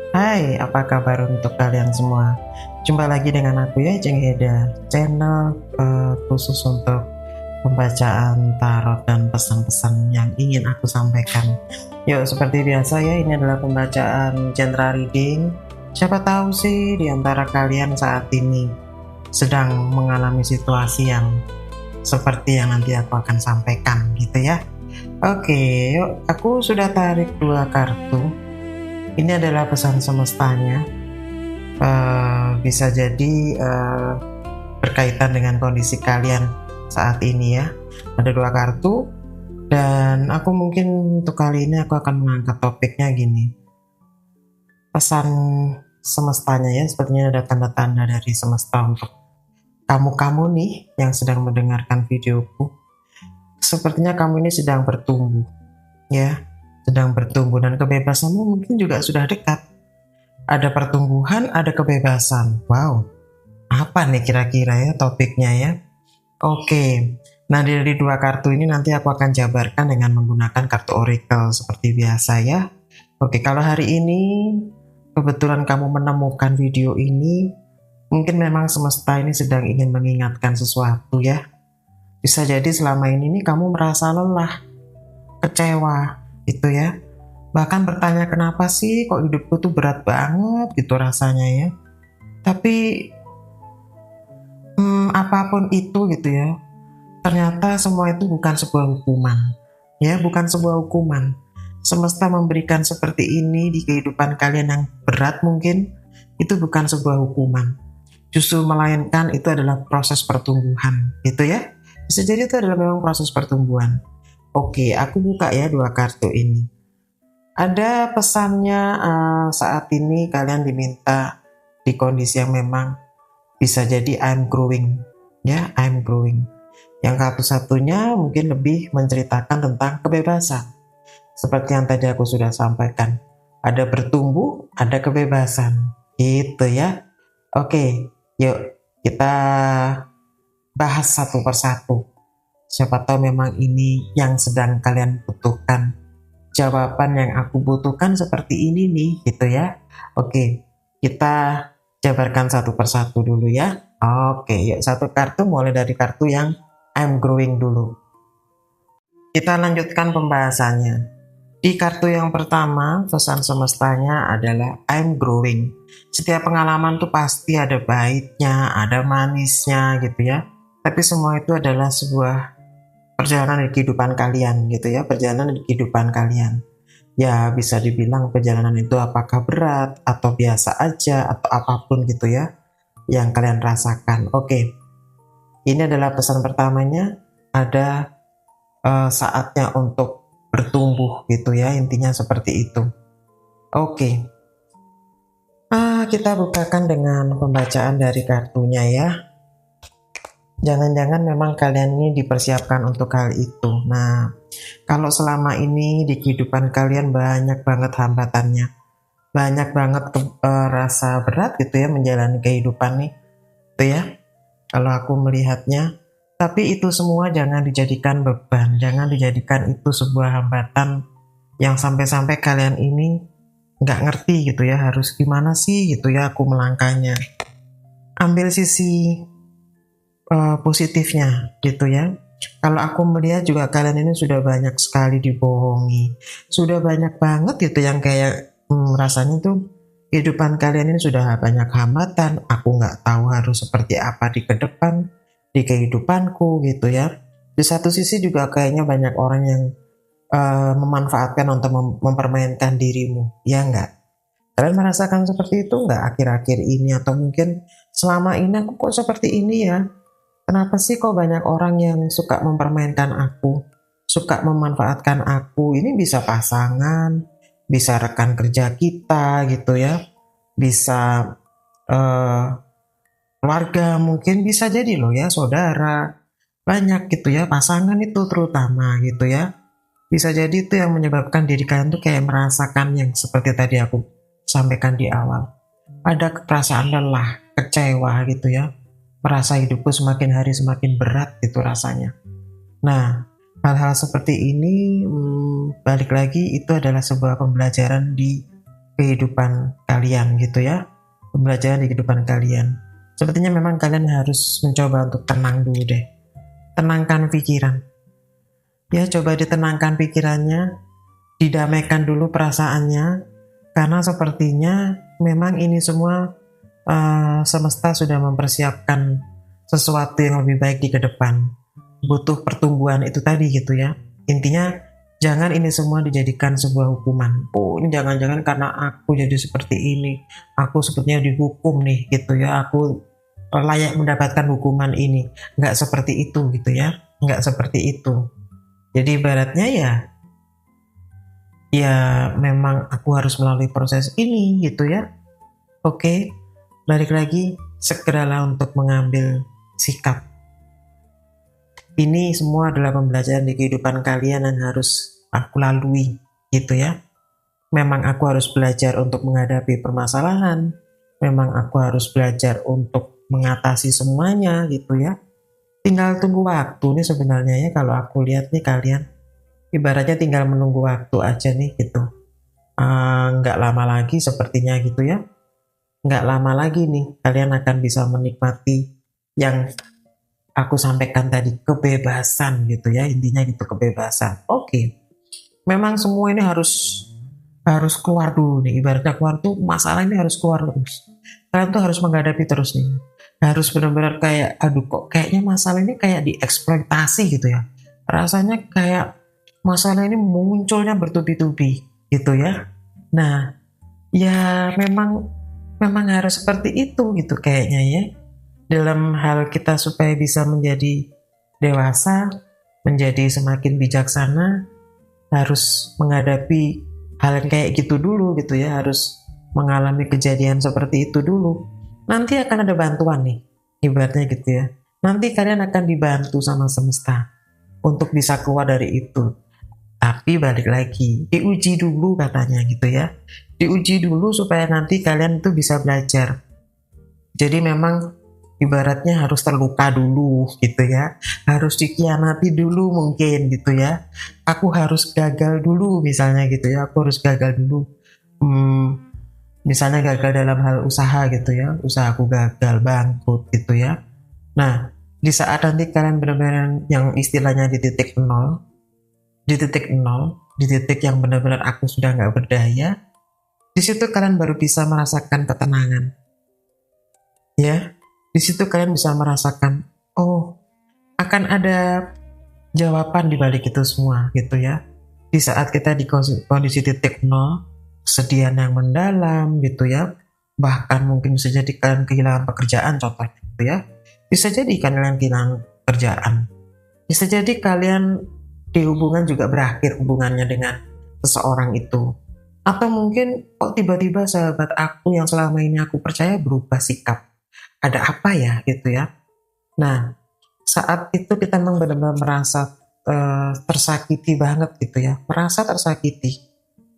Hai, apa kabar untuk kalian semua? Jumpa lagi dengan aku ya, Jeng Heda, channel khusus untuk pembacaan tarot dan pesan-pesan yang ingin aku sampaikan. Yuk, seperti biasa ya, ini adalah pembacaan general reading. Siapa tahu sih di antara kalian saat ini sedang mengalami situasi yang seperti yang nanti aku akan sampaikan gitu ya. Oke, yuk, aku sudah tarik 2 kartu. Ini adalah pesan semestanya. Bisa jadi berkaitan dengan kondisi kalian saat ini ya. Ada 2 kartu dan aku mungkin untuk kali ini aku akan mengangkat topiknya gini. Pesan semestanya ya, sepertinya ada tanda-tanda dari semesta untuk kamu-kamu nih yang sedang mendengarkan videoku. Sepertinya kamu ini sedang bertumbuh ya, sedang bertumbuh dan kebebasanmu mungkin juga sudah dekat. Ada pertumbuhan, ada kebebasan. Wow, apa nih kira-kira ya topiknya ya? Oke, nah dari 2 kartu ini nanti aku akan jabarkan dengan menggunakan kartu oracle seperti biasa ya. Oke, kalau hari ini kebetulan kamu menemukan video ini, mungkin memang semesta ini sedang ingin mengingatkan sesuatu ya. Bisa jadi selama ini nih kamu merasa lelah, kecewa gitu ya. Bahkan bertanya kenapa sih kok hidupku tuh berat banget gitu rasanya ya. Tapi apapun itu gitu ya, ternyata semua itu bukan sebuah hukuman ya, bukan sebuah hukuman. Semesta memberikan seperti ini di kehidupan kalian yang berat mungkin, itu bukan sebuah hukuman, justru melainkan itu adalah proses pertumbuhan gitu ya. Bisa jadi itu adalah memang proses pertumbuhan. Oke, aku buka ya 2 kartu ini. Ada pesannya, saat ini kalian diminta di kondisi yang memang bisa jadi I'm growing ya, I'm growing. Yang kartu satunya mungkin lebih menceritakan tentang kebebasan. Seperti yang tadi aku sudah sampaikan, ada bertumbuh, ada kebebasan gitu ya. Oke, yuk kita bahas satu persatu. Siapa tahu memang ini yang sedang kalian butuhkan. Jawaban yang aku butuhkan seperti ini nih gitu ya. Oke, kita jabarkan satu persatu dulu ya. Oke, yuk satu kartu mulai dari kartu yang I'm growing dulu. Kita lanjutkan pembahasannya. Di kartu yang pertama, pesan semestanya adalah I'm growing. Setiap pengalaman tuh pasti ada baiknya, ada manisnya gitu ya. Tapi semua itu adalah sebuah perjalanan di kehidupan kalian gitu ya, perjalanan di kehidupan kalian. Ya bisa dibilang perjalanan itu apakah berat atau biasa aja atau apapun gitu ya yang kalian rasakan. Oke, ini adalah pesan pertamanya, ada saatnya untuk bertumbuh gitu ya, intinya seperti itu. Oke, kita bukakan dengan pembacaan dari kartunya ya. Jangan-jangan memang kalian ini dipersiapkan untuk hal itu. Nah, kalau selama ini di kehidupan kalian banyak banget hambatannya, banyak banget rasa berat gitu ya menjalani kehidupan nih, gitu ya. Kalau aku melihatnya, tapi itu semua jangan dijadikan beban, jangan dijadikan itu sebuah hambatan yang sampai-sampai kalian ini nggak ngerti gitu ya harus gimana sih gitu ya aku melangkahnya. Ambil sisi positifnya gitu ya. Kalau aku melihat juga kalian ini sudah banyak sekali dibohongi, sudah banyak banget gitu yang kayak rasanya tuh kehidupan kalian ini sudah banyak hambatan, aku nggak tahu harus seperti apa di ke depan di kehidupanku gitu ya. Di satu sisi juga kayaknya banyak orang yang memanfaatkan untuk mempermainkan dirimu, ya nggak? Kalian merasakan seperti itu nggak akhir-akhir ini, atau mungkin selama ini aku kok seperti ini ya? Kenapa sih kok banyak orang yang suka mempermainkan aku, suka memanfaatkan aku? Ini bisa pasangan, bisa rekan kerja kita gitu ya, bisa keluarga, mungkin bisa jadi loh ya saudara, banyak gitu ya, pasangan itu terutama gitu ya. Bisa jadi itu yang menyebabkan diri kalian tuh kayak merasakan yang seperti tadi aku sampaikan di awal. Ada perasaan lelah, kecewa gitu ya, merasa hidupku semakin hari semakin berat gitu rasanya. Nah, hal-hal seperti ini balik lagi itu adalah sebuah pembelajaran di kehidupan kalian gitu ya. Pembelajaran di kehidupan kalian. Sepertinya memang kalian harus mencoba untuk tenang dulu deh. Tenangkan pikiran. Ya, coba ditenangkan pikirannya, didamaikan dulu perasaannya, karena sepertinya memang ini semua semesta sudah mempersiapkan sesuatu yang lebih baik di ke depan. Butuh pertumbuhan itu tadi gitu ya. Intinya jangan ini semua dijadikan sebuah hukuman. Oh, ini jangan-jangan karena aku jadi seperti ini, aku sepertinya dihukum nih gitu ya, aku layak mendapatkan hukuman ini. Nggak seperti itu gitu ya, nggak seperti itu. Jadi ibaratnya ya memang aku harus melalui proses ini gitu ya. Oke, balik lagi, segeralah untuk mengambil sikap. Ini semua adalah pembelajaran di kehidupan kalian yang harus aku lalui gitu ya. Memang aku harus belajar untuk menghadapi permasalahan. Memang aku harus belajar untuk mengatasi semuanya gitu ya. Tinggal tunggu waktu nih sebenarnya ya, kalau aku lihat nih kalian. Ibaratnya tinggal menunggu waktu aja nih gitu. Nggak lama lagi sepertinya gitu ya. Nggak lama lagi nih kalian akan bisa menikmati yang aku sampaikan tadi, kebebasan gitu ya. Intinya gitu, kebebasan. Oke. Memang semua ini harus keluar dulu nih. Ibaratnya keluar tuh, masalah ini harus keluar terus. Kalian tuh harus menghadapi terus nih. Harus benar-benar kayak, aduh kok kayaknya masalah ini kayak dieksploitasi gitu ya. Rasanya kayak masalah ini munculnya bertubi-tubi gitu ya. Nah, ya memang harus seperti itu gitu kayaknya ya. Dalam hal kita supaya bisa menjadi dewasa, menjadi semakin bijaksana, harus menghadapi hal yang kayak gitu dulu gitu ya, harus mengalami kejadian seperti itu dulu. Nanti akan ada bantuan nih, ibaratnya gitu ya. Nanti kalian akan dibantu sama semesta untuk bisa keluar dari itu. Tapi balik lagi, diuji dulu katanya gitu ya. Diuji dulu supaya nanti kalian itu bisa belajar. Jadi memang ibaratnya harus terluka dulu gitu ya. Harus dikhianati dulu mungkin gitu ya. Aku harus gagal dulu misalnya gitu ya. Aku harus gagal dulu. Misalnya gagal dalam hal usaha gitu ya. Usaha aku gagal, bangkrut gitu ya. Nah, di saat nanti kalian benar-benar yang istilahnya di titik nol, di titik yang benar-benar aku sudah nggak berdaya, di situ kalian baru bisa merasakan ketenangan. Ya, di situ kalian bisa merasakan, oh, akan ada jawaban di balik itu semua gitu ya. Di saat kita di kondisi titik nol, kesedihan yang mendalam gitu ya, bahkan mungkin bisa jadi kalian kehilangan pekerjaan contohnya gitu ya. Bisa jadi kalian kehilangan pekerjaan. Bisa jadi kalian di hubungan juga berakhir hubungannya dengan seseorang itu. Atau mungkin kok tiba-tiba sahabat aku yang selama ini aku percaya berubah sikap. Ada apa ya gitu ya. Nah, saat itu kita memang benar-benar merasa tersakiti banget gitu ya. Merasa tersakiti.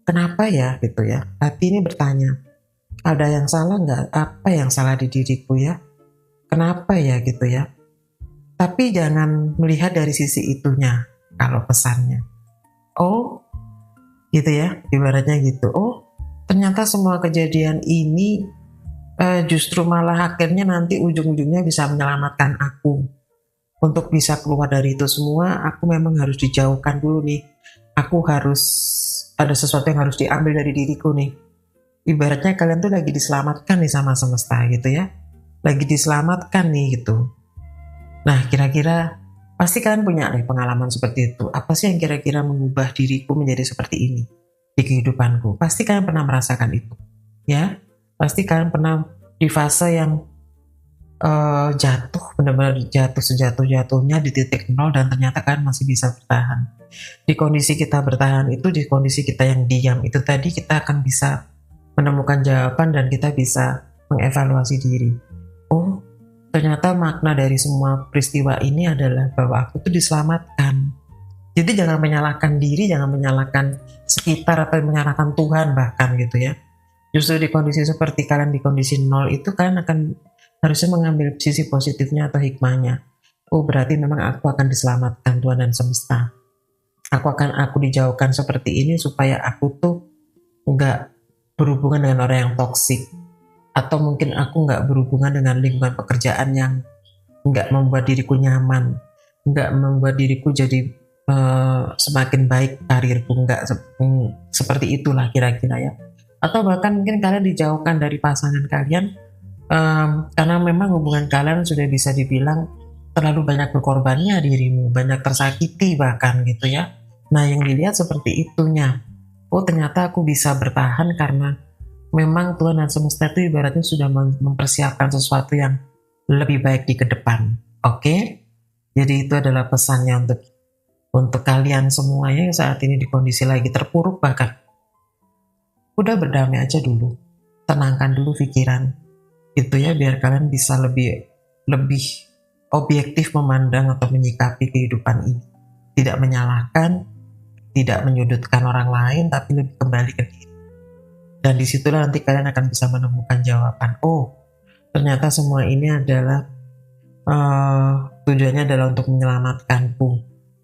Kenapa ya gitu ya. Hati ini bertanya, ada yang salah nggak? Apa yang salah di diriku ya? Kenapa ya gitu ya. Tapi jangan melihat dari sisi itunya kalau pesannya. Oh, gitu ya, ibaratnya gitu. Oh, ternyata semua kejadian ini justru malah akhirnya nanti ujung-ujungnya bisa menyelamatkan aku. Untuk bisa keluar dari itu semua, aku memang harus dijauhkan dulu nih. Aku harus, ada sesuatu yang harus diambil dari diriku nih. Ibaratnya kalian tuh lagi diselamatkan nih sama semesta gitu ya. Lagi diselamatkan nih gitu. Nah, kira-kira pasti kalian punya nih pengalaman seperti itu. Apa sih yang kira-kira mengubah diriku menjadi seperti ini di kehidupanku? Pasti kalian pernah merasakan itu, ya. Pasti kalian pernah di fase yang jatuh, benar-benar jatuh sejatuh-jatuhnya di titik nol, dan ternyata kalian masih bisa bertahan. Di kondisi kita bertahan itu, di kondisi kita yang diam itu tadi, kita akan bisa menemukan jawaban dan kita bisa mengevaluasi diri. Oh, ternyata makna dari semua peristiwa ini adalah bahwa aku tuh diselamatkan. Jadi jangan menyalahkan diri, jangan menyalahkan sekitar atau menyalahkan Tuhan bahkan gitu ya. Justru di kondisi seperti kalian di kondisi nol itu, kalian akan harusnya mengambil sisi positifnya atau hikmahnya. Oh, berarti memang aku akan diselamatkan Tuhan dan semesta. Aku dijauhkan seperti ini supaya aku tuh nggak berhubungan dengan orang yang toksik, atau mungkin aku nggak berhubungan dengan lingkungan pekerjaan yang nggak membuat diriku nyaman, nggak membuat diriku jadi semakin baik karirku, nggak seperti itulah kira-kira ya. Atau bahkan mungkin kalian dijauhkan dari pasangan kalian karena memang hubungan kalian sudah bisa dibilang terlalu banyak berkorbannya dirimu, banyak tersakiti bahkan gitu ya. Nah yang dilihat seperti itunya, oh ternyata aku bisa bertahan karena memang Tuhan dan semesta itu ibaratnya sudah mempersiapkan sesuatu yang lebih baik di ke depan. Oke? Jadi itu adalah pesannya untuk kalian semuanya yang saat ini di kondisi lagi terpuruk bahkan. Udah berdamai aja dulu. Tenangkan dulu pikiran. Gitu ya biar kalian bisa lebih objektif memandang atau menyikapi kehidupan ini. Tidak menyalahkan, tidak menyudutkan orang lain, tapi lebih kembali ke diri. Dan disitulah nanti kalian akan bisa menemukan jawaban. Oh, ternyata semua ini adalah tujuannya adalah untuk menyelamatkanku,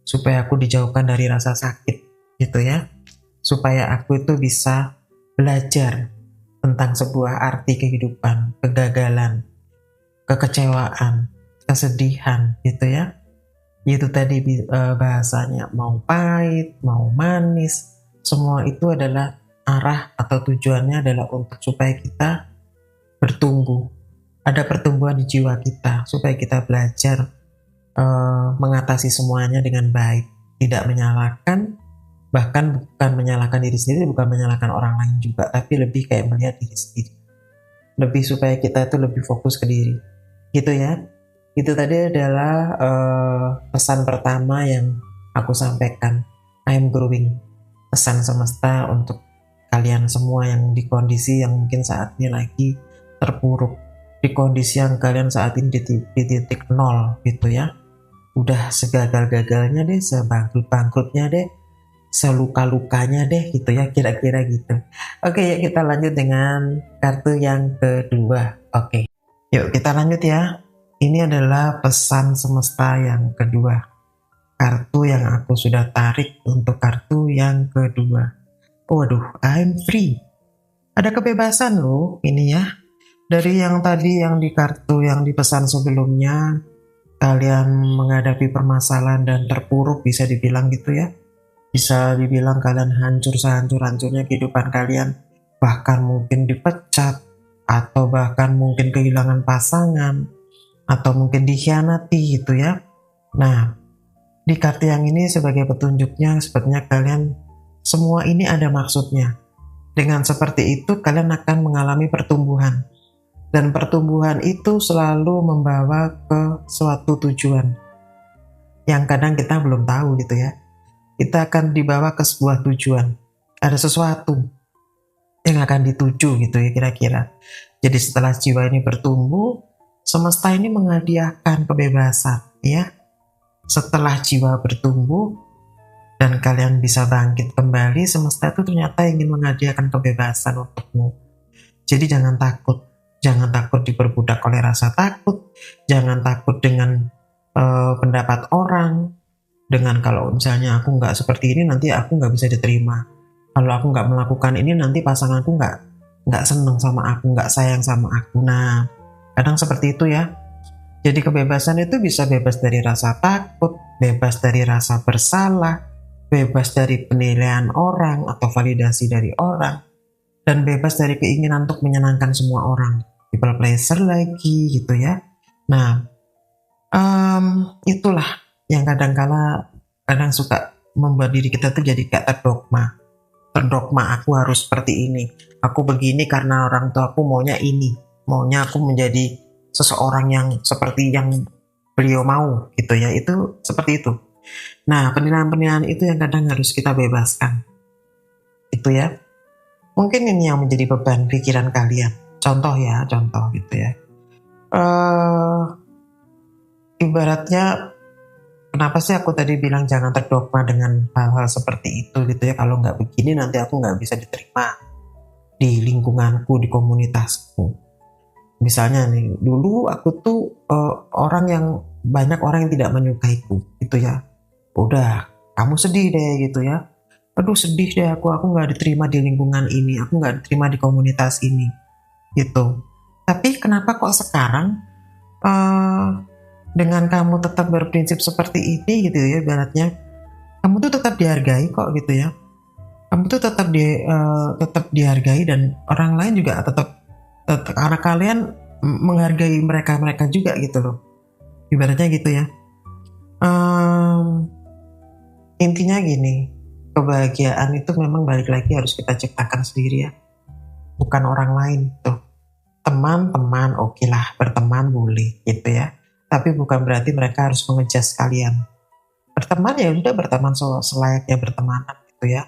supaya aku dijauhkan dari rasa sakit, gitu ya. Supaya aku itu bisa belajar tentang sebuah arti kehidupan, kegagalan, kekecewaan, kesedihan, gitu ya. Itu tadi bahasanya mau pahit, mau manis, semua itu adalah arah atau tujuannya adalah untuk supaya kita bertumbuh. Ada pertumbuhan di jiwa kita supaya kita belajar mengatasi semuanya dengan baik, tidak menyalahkan, bahkan bukan menyalahkan diri sendiri, bukan menyalahkan orang lain juga, tapi lebih kayak melihat diri sendiri. Lebih supaya kita itu lebih fokus ke diri, gitu ya. Itu tadi adalah pesan pertama yang aku sampaikan. I'm growing. Pesan semesta untuk kalian semua yang di kondisi yang mungkin saat ini lagi terpuruk, di kondisi yang kalian saat ini di titik nol gitu ya. Udah segagal-gagalnya deh, sebangkrut-bangkrutnya deh, seluka-lukanya deh gitu ya, kira-kira gitu. Oke, yuk kita lanjut dengan kartu yang kedua. Oke, yuk kita lanjut ya. Ini adalah pesan semesta yang kedua. Kartu yang aku sudah tarik untuk kartu yang kedua. Waduh, I'm free. Ada kebebasan loh ini ya. Dari yang tadi yang di kartu yang dipesan sebelumnya, kalian menghadapi permasalahan dan terpuruk bisa dibilang gitu ya. Bisa dibilang kalian hancur sehancur-hancurnya kehidupan kalian. Bahkan mungkin dipecat, atau bahkan mungkin kehilangan pasangan, atau mungkin dikhianati gitu ya. Nah, di kartu yang ini sebagai petunjuknya sepertinya kalian semua ini ada maksudnya. Dengan seperti itu kalian akan mengalami pertumbuhan. Dan pertumbuhan itu selalu membawa ke suatu tujuan. Yang kadang kita belum tahu gitu ya. Kita akan dibawa ke sebuah tujuan. Ada sesuatu yang akan dituju gitu ya kira-kira. Jadi setelah jiwa ini bertumbuh, semesta ini menghadiahkan kebebasan ya. Setelah jiwa bertumbuh dan kalian bisa bangkit kembali, semesta itu ternyata ingin menghadiahkan kebebasan untukmu. Jadi jangan takut. Jangan takut diperbudak oleh rasa takut. Jangan takut dengan pendapat orang. Dengan kalau misalnya aku nggak seperti ini nanti aku nggak bisa diterima. Kalau aku nggak melakukan ini nanti pasanganku nggak seneng sama aku, nggak sayang sama aku. Nah, kadang seperti itu ya. Jadi kebebasan itu bisa bebas dari rasa takut, bebas dari rasa bersalah, bebas dari penilaian orang atau validasi dari orang, dan bebas dari keinginan untuk menyenangkan semua orang. People pleaser lagi gitu ya. Nah, itulah yang kadang suka membuat diri kita tuh jadi kayak terdogma aku harus seperti ini, aku begini karena orang tua aku maunya ini, maunya aku menjadi seseorang yang seperti yang beliau mau gitu ya. Itu seperti itu. Nah, penilaian-penilaian itu yang kadang harus kita bebaskan itu ya. Mungkin ini yang menjadi beban pikiran kalian. Contoh gitu ya. Ibaratnya kenapa sih aku tadi bilang jangan terdogma dengan hal-hal seperti itu gitu ya. Kalau nggak begini nanti aku nggak bisa diterima di lingkunganku, di komunitasku. Misalnya nih, dulu aku tuh banyak orang yang tidak menyukaiku gitu ya. Udah, kamu sedih deh gitu ya. aduh sedih deh aku nggak diterima di lingkungan ini, aku nggak diterima di komunitas ini, gitu. Tapi kenapa kok sekarang eh, dengan kamu tetap berprinsip seperti ini gitu ya, ibaratnya kamu tuh tetap dihargai kok gitu ya. Kamu tuh tetap dihargai dan orang lain juga tetap karena kalian menghargai mereka juga gitu loh. Ibaratnya gitu ya. Em, Intinya gini, kebahagiaan itu memang balik lagi harus kita ciptakan sendiri ya, bukan orang lain tuh. Teman-teman oke lah, berteman boleh gitu ya. Tapi bukan berarti mereka harus mengejas kalian. Berteman ya udah berteman selayaknya bertemanan gitu ya.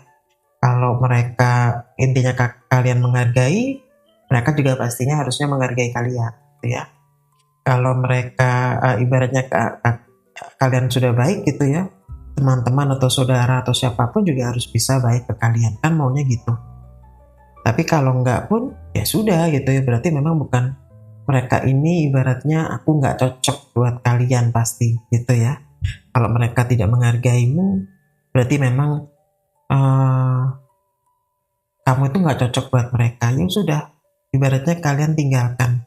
Kalau mereka intinya kalian menghargai, mereka juga pastinya harusnya menghargai kalian gitu ya. Kalau mereka ibaratnya kalian sudah baik gitu ya, teman-teman atau saudara atau siapapun juga harus bisa baik ke kalian, kan maunya gitu. Tapi kalau enggak pun ya sudah gitu ya, berarti memang bukan mereka ini, ibaratnya aku nggak cocok buat kalian pasti gitu ya. Kalau mereka tidak menghargaimu, berarti memang uh, kamu itu nggak cocok buat mereka. Ya sudah, ibaratnya kalian tinggalkan.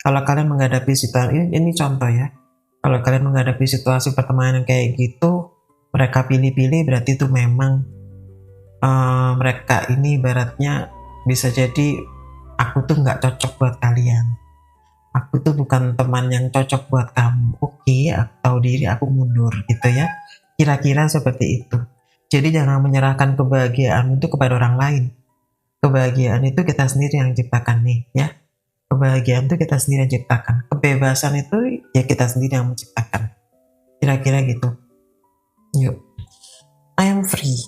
Kalau kalian menghadapi situasi ini contoh ya. Kalau kalian menghadapi situasi pertemanan kayak gitu, mereka pilih-pilih, berarti itu memang mereka ini ibaratnya bisa jadi aku tuh nggak cocok buat kalian. Aku tuh bukan teman yang cocok buat kamu. Oke, aku tahu diri, aku mundur gitu ya. Kira-kira seperti itu. Jadi jangan menyerahkan kebahagiaan itu kepada orang lain. Kebahagiaan itu kita sendiri yang ciptakan nih ya. Kebahagiaan itu kita sendiri yang ciptakan. Kebebasan itu ya kita sendiri yang menciptakan. Kira-kira gitu. Yuk. I am free.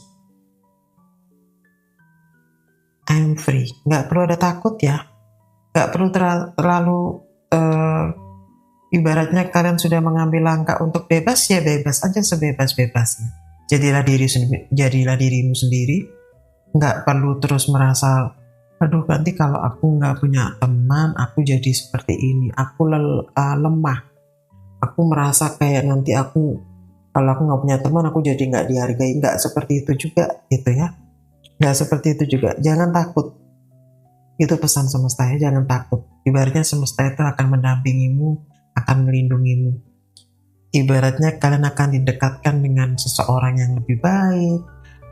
I am free. Nggak perlu ada takut ya. Nggak perlu terlalu ibaratnya kalian sudah mengambil langkah untuk bebas, ya bebas aja sebebas-bebasnya. Jadilah dirimu sendiri. Nggak perlu terus merasa, aduh nanti kalau aku nggak punya teman, aku jadi seperti ini. Aku lemah. Aku merasa kayak nanti kalau aku nggak punya teman, aku jadi nggak dihargai. Nggak seperti itu juga, gitu ya. Nggak seperti itu juga. Jangan takut. Itu pesan semesta ya, jangan takut. Ibaratnya semesta itu akan mendampingimu, akan melindungimu. Ibaratnya kalian akan didekatkan dengan seseorang yang lebih baik,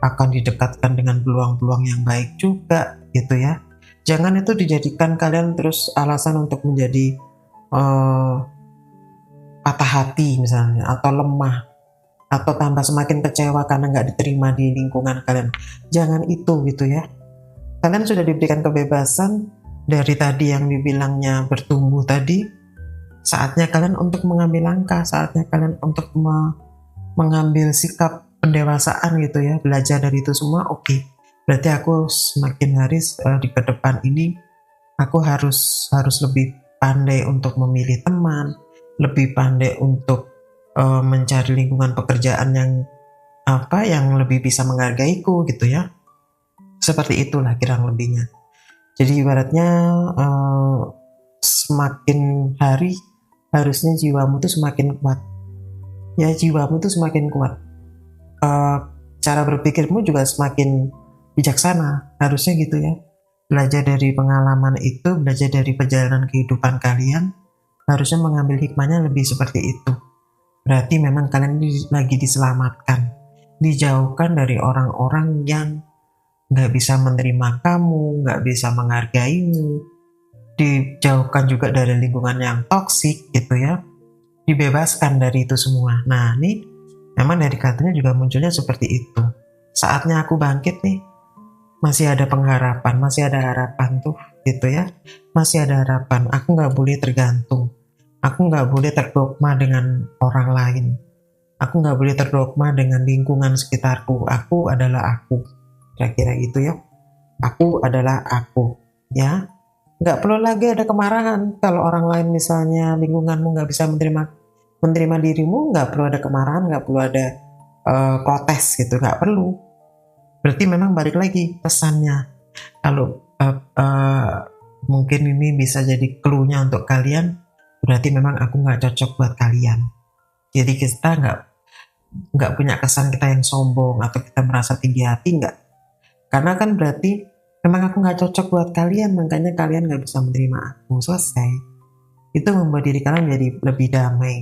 akan didekatkan dengan peluang-peluang yang baik juga, gitu ya. Jangan itu dijadikan kalian terus alasan untuk menjadi patah hati misalnya, atau lemah, atau tambah semakin kecewa karena nggak diterima di lingkungan kalian. Jangan itu gitu ya. Kalian sudah diberikan kebebasan dari tadi yang dibilangnya bertumbuh tadi. Saatnya kalian untuk mengambil langkah, saatnya kalian untuk mengambil sikap pendewasaan gitu ya, belajar dari itu semua. Oke, berarti aku semakin hari di ke depan ini aku harus lebih pandai untuk memilih teman, lebih pandai untuk mencari lingkungan pekerjaan yang lebih bisa menghargaiku gitu ya. Seperti itulah kurang lebihnya. Jadi ibaratnya semakin hari harusnya jiwamu tuh semakin kuat. Ya jiwamu tuh semakin kuat. Cara berpikirmu juga semakin bijaksana. Harusnya gitu ya. Belajar dari pengalaman itu, belajar dari perjalanan kehidupan kalian. Harusnya mengambil hikmahnya lebih seperti itu. Berarti memang kalian lagi diselamatkan. Dijauhkan dari orang-orang yang gak bisa menerima kamu, gak bisa menghargaimu, dijauhkan juga dari lingkungan yang toksik gitu ya, dibebaskan dari itu semua. Nah ini memang dari katanya juga munculnya seperti itu. Saatnya aku bangkit nih, masih ada pengharapan, masih ada harapan tuh gitu ya, masih ada harapan. Aku gak boleh tergantung, aku gak boleh terdogma dengan orang lain, aku gak boleh terdogma dengan lingkungan sekitarku. Aku adalah aku, kira-kira gitu ya. Aku adalah aku ya. Nggak perlu lagi ada kemarahan. Kalau orang lain misalnya lingkunganmu nggak bisa menerima dirimu, nggak perlu ada kemarahan, nggak perlu ada protes gitu, nggak perlu. Berarti memang balik lagi pesannya. Kalau mungkin ini bisa jadi clue-nya untuk kalian, berarti memang aku nggak cocok buat kalian. Jadi kita nggak punya kesan kita yang sombong atau kita merasa tinggi hati, nggak. Karena kan berarti memang aku nggak cocok buat kalian, makanya kalian nggak bisa menerima aku. Selesai. Itu membuat diri kalian jadi lebih damai.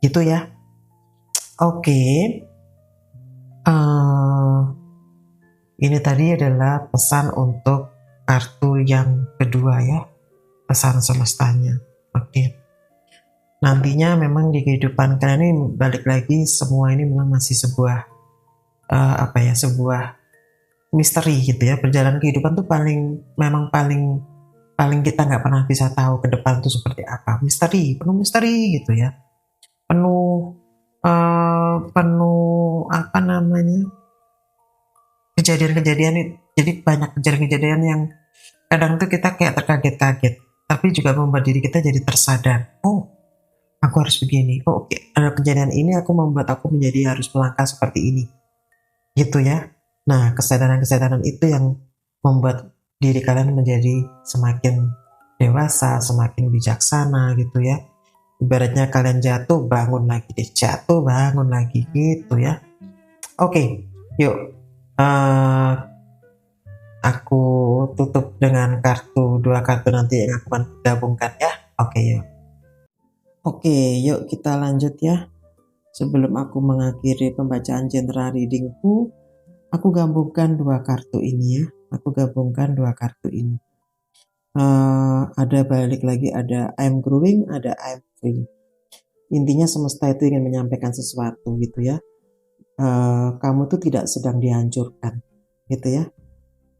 Gitu ya. Oke. Eh, ini tadi adalah pesan untuk kartu yang kedua ya. Pesan semestanya. Oke. Nantinya memang di kehidupan kalian ini balik lagi, semua ini memang masih sebuah sebuah misteri gitu ya. Perjalanan kehidupan tuh memang paling paling kita nggak pernah bisa tahu ke depan tuh seperti apa. Penuh misteri gitu ya. Penuh penuh apa namanya, kejadian-kejadian. Jadi banyak kejadian-kejadian yang kadang tuh kita kayak terkaget-kaget, tapi juga membuat diri kita jadi tersadar. Oh, aku harus begini. Oh, oke. Ada kejadian ini aku membuat aku menjadi harus melangkah seperti ini. Gitu ya. Nah, kesadaran-kesadaran itu yang membuat diri kalian menjadi semakin dewasa, semakin bijaksana gitu ya. Ibaratnya kalian jatuh, bangun lagi deh. Jatuh, bangun lagi gitu ya. Oke, yuk. Eh, aku tutup dengan dua kartu nanti yang aku akan gabungkan ya. Oke, yuk. Oke, yuk kita lanjut ya. Sebelum aku mengakhiri pembacaan general readingku, aku gabungkan dua kartu ini ya. Aku gabungkan dua kartu ini. Ada balik lagi, ada I'm growing, ada I'm free. Intinya semesta itu ingin menyampaikan sesuatu gitu ya. Kamu tuh tidak sedang dihancurkan gitu ya.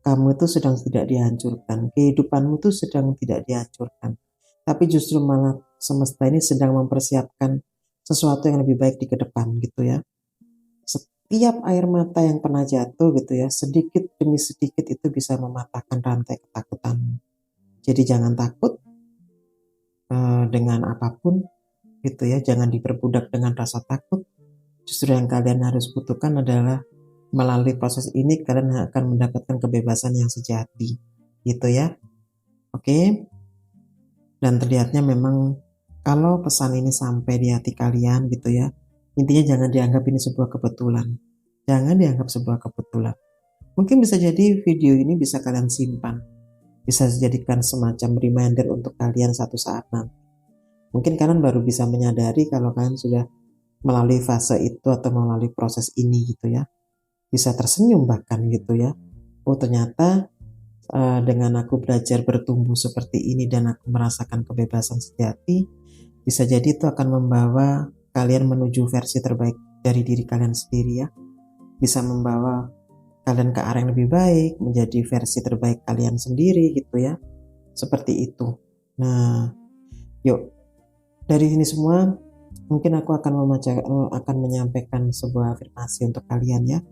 Kamu itu sedang tidak dihancurkan. Kehidupanmu tuh sedang tidak dihancurkan. Tapi justru malah semesta ini sedang mempersiapkan sesuatu yang lebih baik di ke depan gitu ya. Setiap air mata yang pernah jatuh gitu ya, sedikit demi sedikit itu bisa mematahkan rantai ketakutanmu. Jadi jangan takut dengan apapun gitu ya, jangan diperbudak dengan rasa takut. Justru yang kalian harus butuhkan adalah melalui proses ini kalian akan mendapatkan kebebasan yang sejati gitu ya. Oke. Dan terlihatnya memang kalau pesan ini sampai di hati kalian gitu ya, intinya jangan dianggap ini sebuah kebetulan. Jangan dianggap sebuah kebetulan. Mungkin bisa jadi video ini bisa kalian simpan, bisa dijadikan semacam reminder untuk kalian satu saat nanti. Mungkin kalian baru bisa menyadari kalau kalian sudah melalui fase itu atau melalui proses ini gitu ya. Bisa tersenyum bahkan gitu ya. Oh ternyata dengan aku belajar bertumbuh seperti ini dan aku merasakan kebebasan sejati, bisa jadi itu akan membawa kalian menuju versi terbaik dari diri kalian sendiri ya. Bisa membawa kalian ke arah yang lebih baik, menjadi versi terbaik kalian sendiri gitu ya. Seperti itu. Nah, yuk dari sini semua mungkin aku akan menyampaikan sebuah afirmasi untuk kalian ya.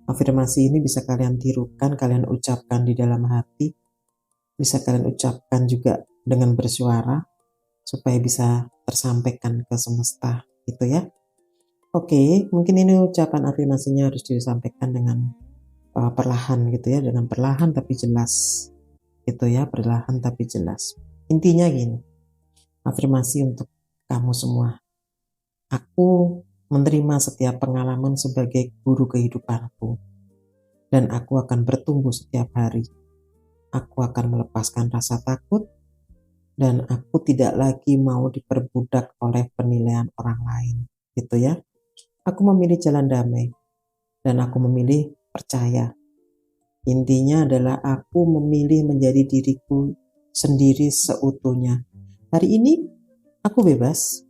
Afirmasi ini bisa kalian tirukan, kalian ucapkan di dalam hati, bisa kalian ucapkan juga dengan bersuara supaya bisa tersampaikan ke semesta gitu ya. Oke, mungkin ini ucapan afirmasinya harus disampaikan dengan perlahan gitu ya, dengan perlahan tapi jelas gitu ya, perlahan tapi jelas. Intinya gini, afirmasi untuk kamu semua. Aku menerima setiap pengalaman sebagai guru kehidupanku dan aku akan bertumbuh setiap hari. Aku akan melepaskan rasa takut dan aku tidak lagi mau diperbudak oleh penilaian orang lain gitu ya. Aku memilih jalan damai dan aku memilih percaya. Intinya adalah aku memilih menjadi diriku sendiri seutuhnya. Hari ini aku bebas.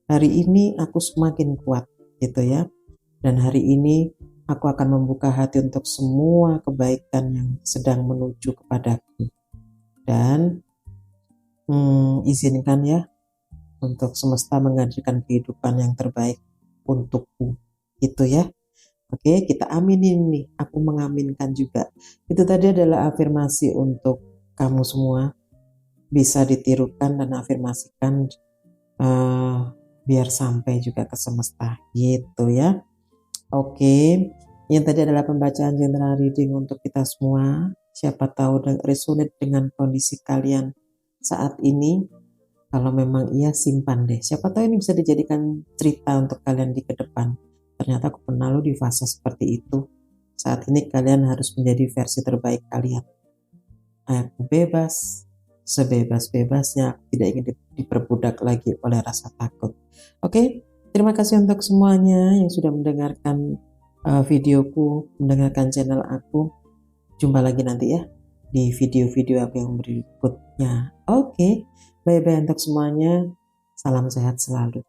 Hari ini aku semakin kuat gitu ya. Dan hari ini aku akan membuka hati untuk semua kebaikan yang sedang menuju kepadaku. Dan izinkan ya untuk semesta menghadirkan kehidupan yang terbaik untukku. Gitu ya. Oke, kita aminin nih. Aku mengaminkan juga. Itu tadi adalah afirmasi untuk kamu semua. Bisa ditirukan dan afirmasikan biar sampai juga ke semesta. Gitu ya. Oke, yang tadi adalah pembacaan general reading untuk kita semua. Siapa tahu resonate dengan kondisi kalian saat ini. Kalau memang iya, simpan deh. Siapa tahu ini bisa dijadikan cerita untuk kalian di ke depan. ternyata aku pernah lo di fase seperti itu. Saat ini kalian harus menjadi versi terbaik kalian. Aku bebas, sebebas-bebasnya, aku tidak ingin diperbudak lagi oleh rasa takut. Oke, terima kasih untuk semuanya yang sudah mendengarkan videoku, mendengarkan channel aku. Jumpa lagi nanti ya di video-video aku yang berikutnya. Oke, bye-bye untuk semuanya. Salam sehat selalu.